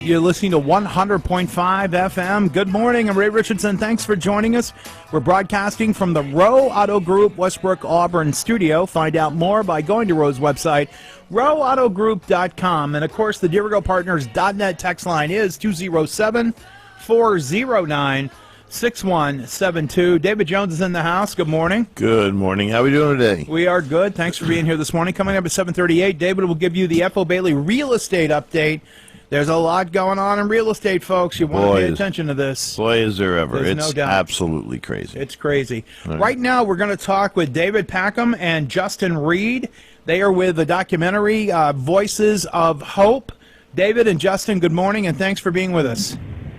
You're listening to 100.5 FM. Good morning. I'm Ray Richardson. Thanks for joining us. We're broadcasting from the Rowe Auto Group Westbrook Auburn studio. Find out more by going to Rowe's website, roweautogroup.com. And, of course, the DirigoPartners.net text line is 207-409-6172. David Jones is in the house. Good morning. Good morning. How are we doing today? We are good. Thanks for being here this morning. Coming up at 7:38, David will give you the F.O. Bailey real estate update. There's a lot going on in real estate, folks. You want to pay attention to this. Boy, is there ever. There's it's no doubt. Absolutely crazy. It's crazy. Right now, we're going to talk with David Packham and Justin Reed. They are with the documentary Voices of Hope. David and Justin, good morning, and thanks for being with us.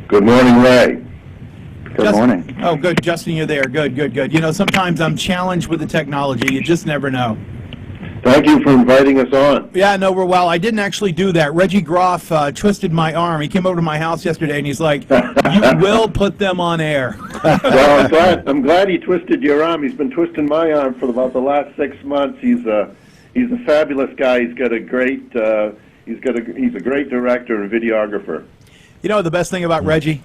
Good morning, Ray. Good morning. Oh, good. Justin, you're there. Good. You know, sometimes I'm challenged with the technology. You just never know. Thank you for inviting us on. Yeah, no, we're I didn't actually do that. Reggie Groff twisted my arm. He came over to my house yesterday, and he's like, "You will put them on air." Well, I'm glad he twisted your arm. He's been twisting my arm for about the last 6 months. He's a fabulous guy. He's got a great he's a great director and videographer. You know the best thing about Reggie?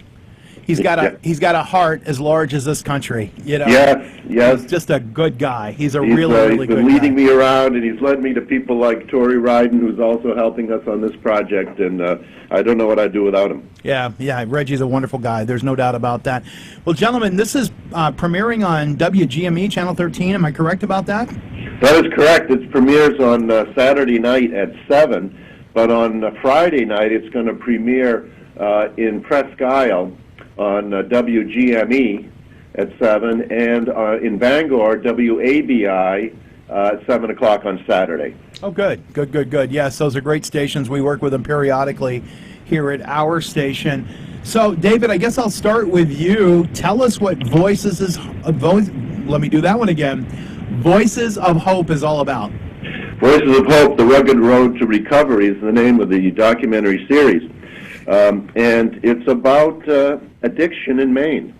He's got a heart as large as this country. You know. Yes. He's just a good guy. He's really good guy. He's been leading me around, and he's led me to people like Tori Ryden, who's also helping us on this project. And I don't know what I'd do without him. Yeah. Reggie's a wonderful guy. There's no doubt about that. Well, gentlemen, this is premiering on WGME Channel 13. Am I correct about that? That is correct. It premieres on Saturday night at 7, but on Friday night it's going to premiere in Presque Isle on WGME at 7, and in Bangor, WABI at 7 o'clock on Saturday. Oh, good. Yes, those are great stations. We work with them periodically here at our station. So, David, I guess I'll start with you. Tell us what Voices of Hope is all about. Voices of Hope, The Rugged Road to Recovery is the name of the documentary series. And it's about addiction in Maine.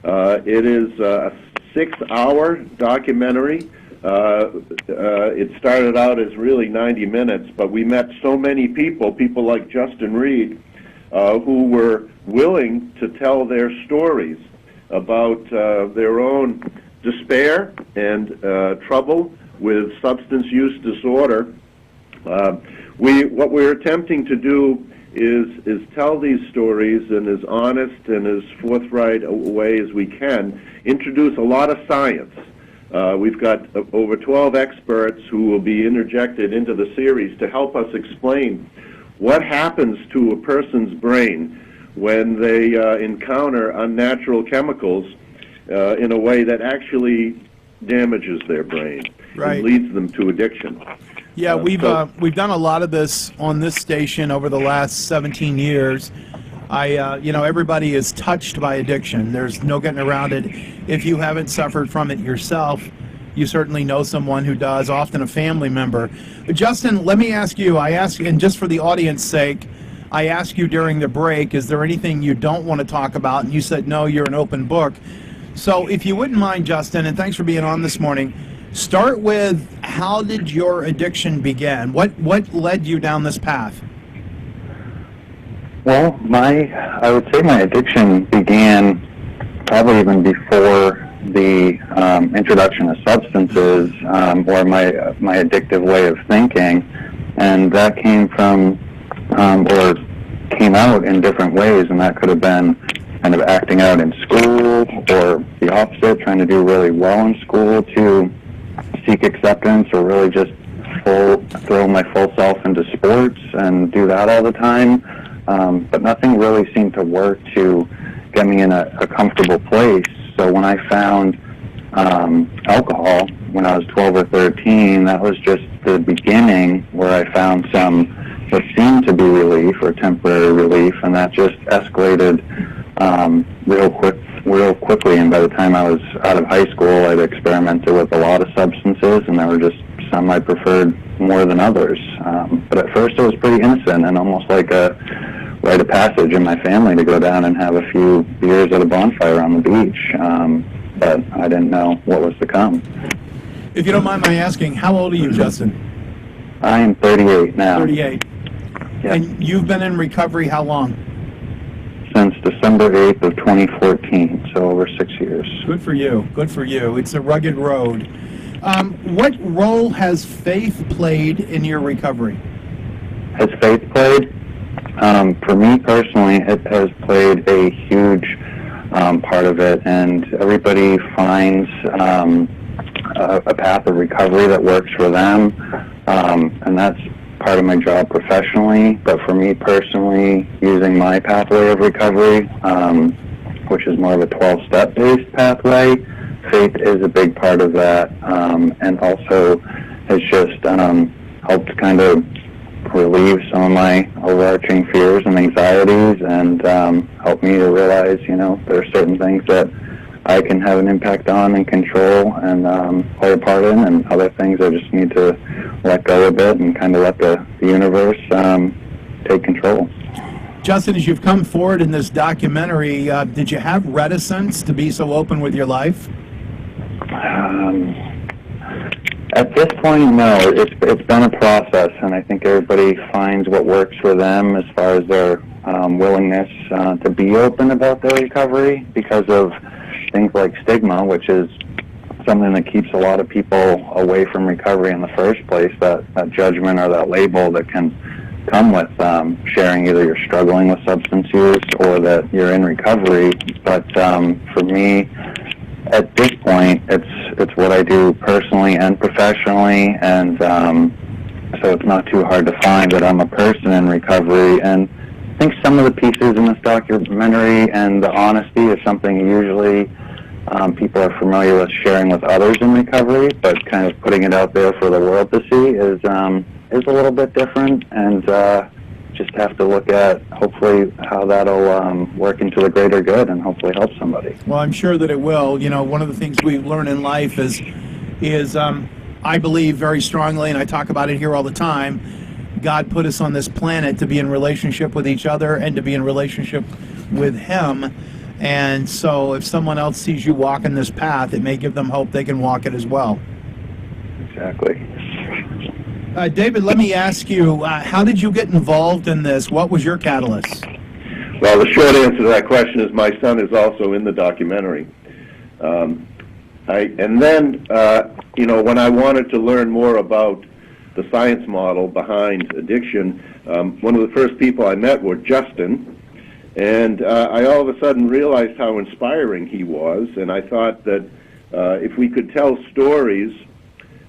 It is a 6-hour documentary. It started out as really 90 minutes, but we met so many people like Justin Reed, who were willing to tell their stories about their own despair and trouble with substance use disorder. What we're attempting to do is tell these stories in as honest and as forthright a way as we can, introduce a lot of science. We've got over 12 experts who will be interjected into the series to help us explain what happens to a person's brain when they encounter unnatural chemicals in a way that actually damages their brain and leads them to addiction. Yeah, we've done a lot of this on this station over the last 17 years. Everybody is touched by addiction. There's no getting around it. If you haven't suffered from it yourself, you certainly know someone who does, often a family member. But Justin, let me ask you, and just for the audience's sake, I asked you during the break, is there anything you don't want to talk about? And you said, no, you're an open book. So if you wouldn't mind, Justin, and thanks for being on this morning, start with, how did your addiction begin? What led you down this path? Well, I would say my addiction began probably even before the introduction of substances or my addictive way of thinking, and that came from or came out in different ways, and that could have been kind of acting out in school, or the opposite, trying to do really well in school to seek acceptance, or really just throw my full self into sports and do that all the time. But nothing really seemed to work to get me in a comfortable place. So when I found alcohol when I was 12 or 13, that was just the beginning where I found what seemed to be relief or temporary relief, and that just escalated real quickly. And by the time I was out of high school, I'd experimented with a lot of substances, and there were just some I preferred more than others. But at first it was pretty innocent and almost like a rite of passage in my family to go down and have a few beers at a bonfire on the beach. But I didn't know what was to come. If you don't mind my asking, how old are you, Justin? I am 38 now. 38. Yeah. And you've been in recovery how long? Since December 8th of 2014, so over 6 years. Good for you. Good for you. It's a rugged road. What role has faith played in your recovery? Has faith played? For me personally, it has played a huge part of it, and everybody finds a path of recovery that works for them, and that's part of my job professionally. But for me personally, using my pathway of recovery, which is more of a 12-step based pathway, faith is a big part of that, and also has just helped kind of relieve some of my overarching fears and anxieties, and help me to realize, there are certain things that I can have an impact on and control and play a part in, and other things I just need to let go a bit and kind of let the universe take control. Justin, as you've come forward in this documentary, did you have reticence to be so open with your life? At this point, no. It's been a process, and I think everybody finds what works for them as far as their willingness to be open about their recovery, because of things like stigma, which is something that keeps a lot of people away from recovery in the first place, that judgment or that label that can come with sharing either you're struggling with substance use or that you're in recovery. But for me, at this point, it's what I do personally and professionally, and so it's not too hard to find that I'm a person in recovery. And I think some of the pieces in this documentary and the honesty is something usually people are familiar with sharing with others in recovery, but kind of putting it out there for the world to see is a little bit different, and just have to look at hopefully how that'll work into the greater good and hopefully help somebody. Well, I'm sure that it will. One of the things we learn in life is I believe very strongly, and I talk about it here all the time, God put us on this planet to be in relationship with each other and to be in relationship with Him. And so if someone else sees you walking this path, it may give them hope they can walk it as well. Exactly. David, let me ask you, how did you get involved in this? What was your catalyst? Well, the short answer to that question is my son is also in the documentary. When I wanted to learn more about the science model behind addiction, one of the first people I met was Justin, and I all of a sudden realized how inspiring he was, and I thought that if we could tell stories.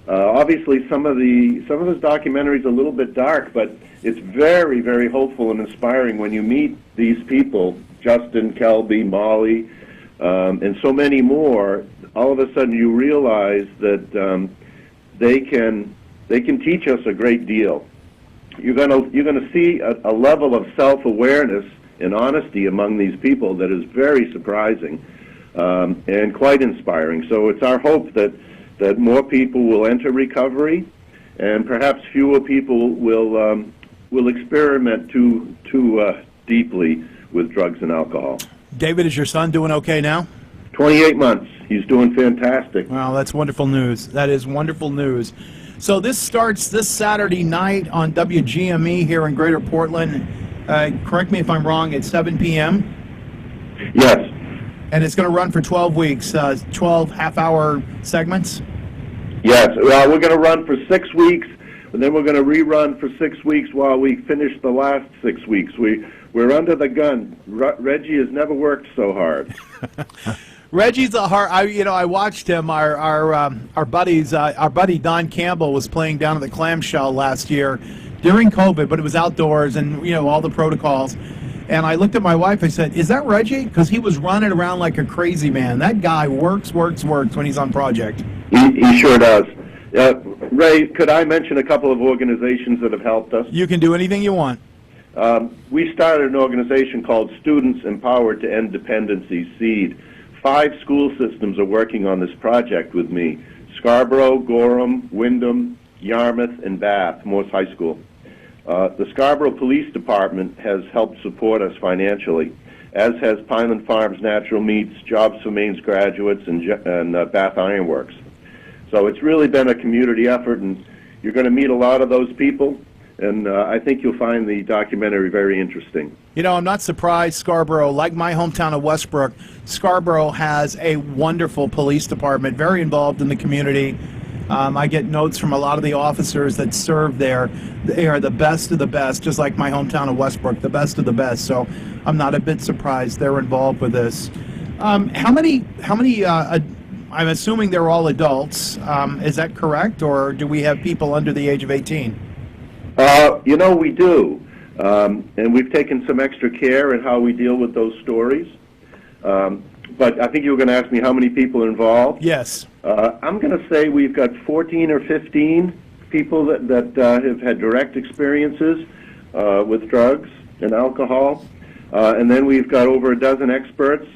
Obviously, some of his documentaries are a little bit dark, but it's very, very hopeful and inspiring when you meet these people, Justin, Kelby, Molly, and so many more. All of a sudden, you realize that they can teach us a great deal. You're gonna see a level of self-awareness and honesty among these people that is very surprising and quite inspiring. So it's our hope that more people will enter recovery, and perhaps fewer people will experiment too deeply with drugs and alcohol. David, is your son doing okay now? 28 months. He's doing fantastic. Wow, that's wonderful news. That is wonderful news. So this starts this Saturday night on WGME here in Greater Portland. Correct me if I'm wrong, at 7 p.m.? Yes. And it's going to run for 12 weeks, 12 half-hour segments? Yes. Well, we're going to run for 6 weeks, and then we're going to rerun for 6 weeks while we finish the last 6 weeks. We're under the gun. Reggie has never worked so hard. Reggie's a hard. I watched him. Our buddy Don Campbell was playing down at the Clamshell last year during COVID, but it was outdoors and all the protocols. And I looked at my wife. I said, "Is that Reggie?" Because he was running around like a crazy man. That guy works when he's on project. He sure does. Ray, could I mention a couple of organizations that have helped us? You can do anything you want. We started an organization called Students Empowered to End Dependency, SEED. 5 school systems are working on this project with me: Scarborough, Gorham, Wyndham, Yarmouth, and Bath, Morse High School. The Scarborough Police Department has helped support us financially, as has Pineland Farms Natural Meats, Jobs for Maine's Graduates, and Bath Iron Works. So it's really been a community effort, and you're going to meet a lot of those people. and I think you'll find the documentary very interesting. You know, I'm not surprised Scarborough, like my hometown of Westbrook, Scarborough has a wonderful police department, very involved in the community. I get notes from a lot of the officers that serve there. They are the best of the best, just like my hometown of Westbrook, the best of the best. So I'm not a bit surprised they're involved with this. How many, I'm assuming they're all adults. Is that correct? Or do we have people under the age of 18? You know, we do. And we've taken some extra care in how we deal with those stories. But I think you were going to ask me how many people are involved. Yes. I'm going to say we've got 14 or 15 people that have had direct experiences with drugs and alcohol. And then we've got over a dozen experts,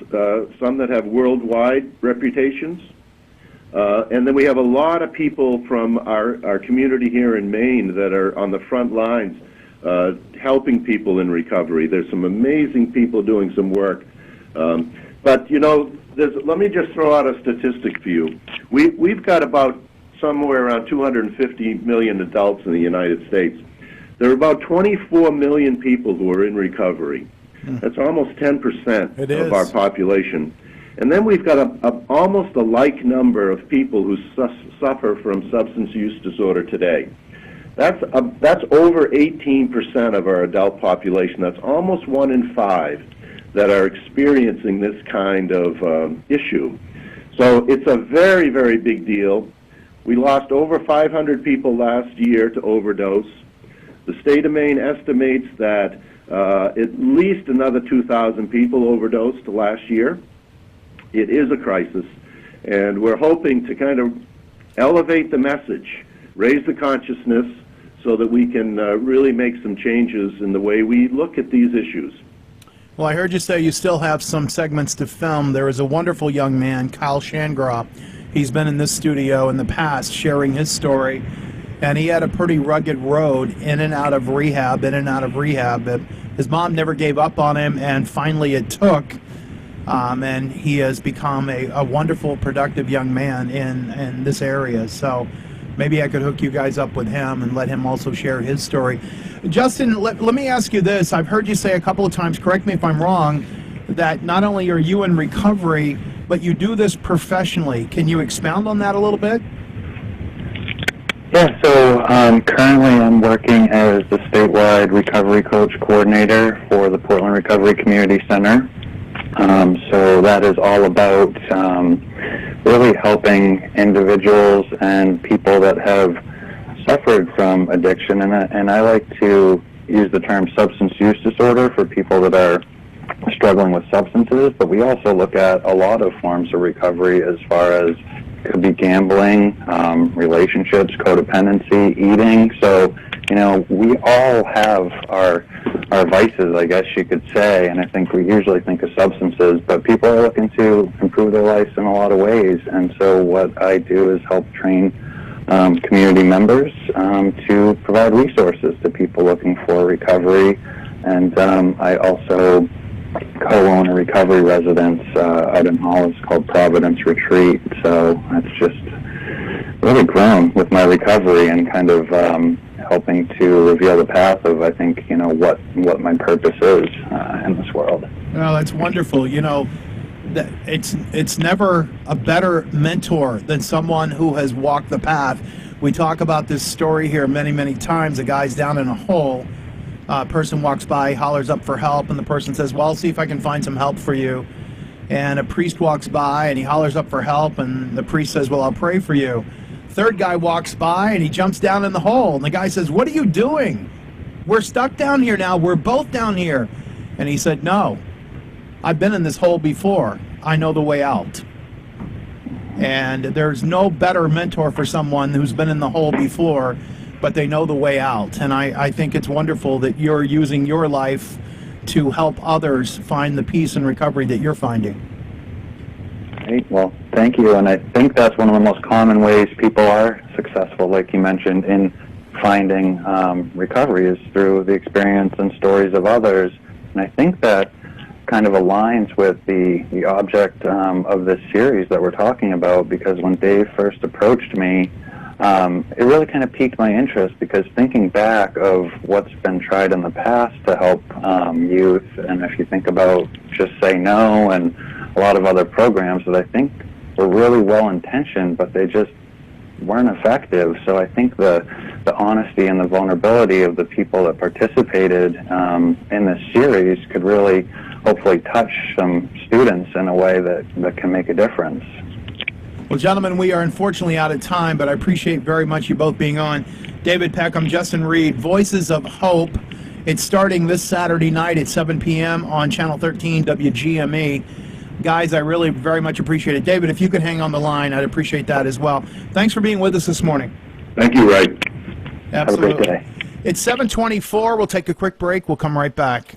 some that have worldwide reputations. And then we have a lot of people from our community here in Maine that are on the front lines helping people in recovery. There's some amazing people doing some work. But, you know, let me just throw out a statistic for you. We've got about somewhere around 250 million adults in the United States. There are about 24 million people who are in recovery. That's almost 10% of our population. And then we've got almost a like number of people who suffer from substance use disorder today. That's over 18% of our adult population. That's almost 1 in 5 that are experiencing this kind of issue. So it's a very, very big deal. We lost over 500 people last year to overdose. The state of Maine estimates that at least another 2,000 people overdosed last year. It is a crisis, and we're hoping to kind of elevate the message, raise the consciousness, so that we can really make some changes in the way we look at these issues. Well, I heard you say you still have some segments to film. There is a wonderful young man, Kyle Shangraw. He's been in this studio in the past sharing his story, and he had a pretty rugged road in and out of rehab, But his mom never gave up on him, and finally it took. And he has become a wonderful, productive young man in this area. So maybe I could hook you guys up with him and let him also share his story. Justin, let me ask you this. I've heard you say a couple of times, correct me if I'm wrong, that not only are you in recovery, but you do this professionally. Can you expound on that a little bit? Yeah, so currently I'm working as the statewide recovery coach coordinator for the Portland Recovery Community Center. So that is all about really helping individuals and people that have suffered from addiction, and I like to use the term substance use disorder for people that are struggling with substances, but we also look at a lot of forms of recovery as far as could be gambling, relationships, codependency, eating. So, you know, we all have our vices, I guess you could say, and I think we usually think of substances, but people are looking to improve their lives in a lot of ways. And so what I do is help train community members to provide resources to people looking for recovery. And I also co-own a recovery residence out in Hollis called Providence Retreat. So that's just really grown with my recovery and kind of helping to reveal the path of, I think, you know, what my purpose is in this world. Well, that's wonderful. You know, it's never a better mentor than someone who has walked the path. We talk about this story here many, many times. A guy's down in a hole. A person walks by, hollers up for help, and the person says, well, I'll see if I can find some help for you. And a priest walks by, and he hollers up for help, and the priest says, well, I'll pray for you. Third guy walks by, and he jumps down in the hole, and the guy says, what are you doing? We're stuck down here now. We're both down here. And he said, no, I've been in this hole before. I know the way out. And there's no better mentor for someone who's been in the hole before, but they know the way out. And I think it's wonderful that you're using your life to help others find the peace and recovery that you're finding. Great. Well, thank you. And I think that's one of the most common ways people are successful, like you mentioned, in finding recovery is through the experience and stories of others. And I think that kind of aligns with the object of this series that we're talking about, because when Dave first approached me, it really kind of piqued my interest, because thinking back of what's been tried in the past to help youth, and if you think about Just Say No and a lot of other programs that I think were really well-intentioned, but they just weren't effective. So I think the honesty and the vulnerability of the people that participated in this series could really hopefully touch some students in a way that can make a difference. Well, gentlemen, we are unfortunately out of time, but I appreciate very much you both being on. David Peckham, Justin Reed, Voices of Hope. It's starting this Saturday night at 7 p.m. on Channel 13 WGME. Guys, I really very much appreciate it. David, if you could hang on the line, I'd appreciate that as well. Thanks for being with us this morning. Thank you, Ray. Absolutely. Have a great day. It's 7:24. We'll take a quick break. We'll come right back.